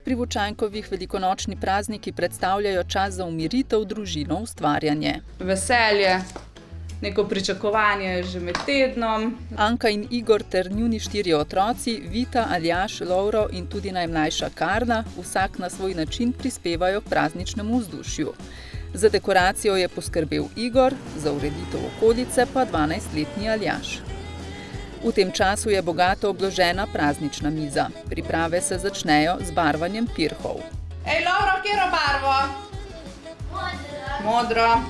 Pri Vočankovih velikonočni prazniki predstavljajo čas za umiritev, družino, ustvarjanje. Veselje, neko pričakovanje že med tednom. Anka in Igor ter njuni 4 otroci, Vita, Aljaž, Lovro in tudi najmlajša Karla, vsak na svoj način prispevajo k prazničnemu vzdušju. Za dekoracijo je poskrbel Igor, za ureditev okolice pa 12-letni Aljaž. V tem času je bogato obložena praznična miza. Priprave se začnejo z barvanjem pirhov. Ej, Lovro, katero barvo? Modro.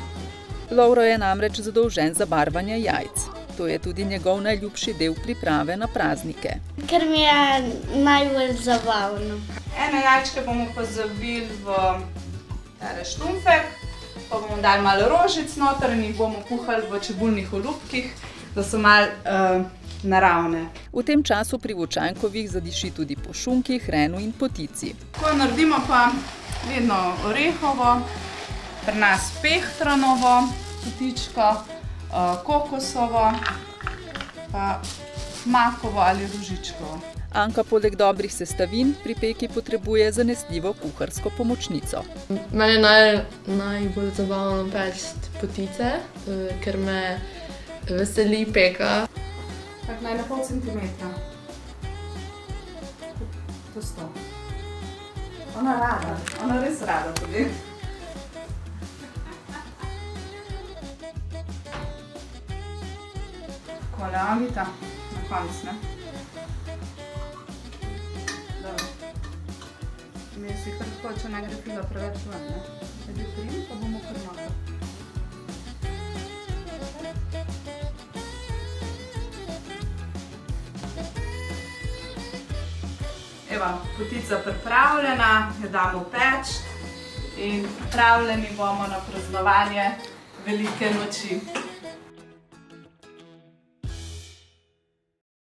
Lovro je namreč zadolžen za barvanje jajc. To je tudi njegov najljubši del priprave na praznike. Ker mi je najbolj zabavno. Ene jajčke bomo pa zavili v tale štumpek, pa bomo dali malo rožic noter in jih bomo kuhali v čebulnih olupkih, da so malo naravne. V tem času pri Vočankovih zadiši tudi po šunki, hrenu in potici. Ko naredimo pa vedno orehovo, pri nas pehtranovo potičko, kokosovo, pa makovo ali rožičkovo. Anka poleg dobrih sestavin pri peki potrebuje zanesljivo kuharsko pomočnico. Meni je najbolj zabavno peči potice, ker me veseli peka. Tak naj na pol centimetra. To sto. Ona res rada tudi. Takole, Vita, na konec, ne? Dobro. Mi si kar tako, če ne gre fila preveč ven, ne? Edi prim, pa bomo kar noter. Evo, potica pripravljena, jo damo peč in pripravljeni bomo na praznovanje velike noči.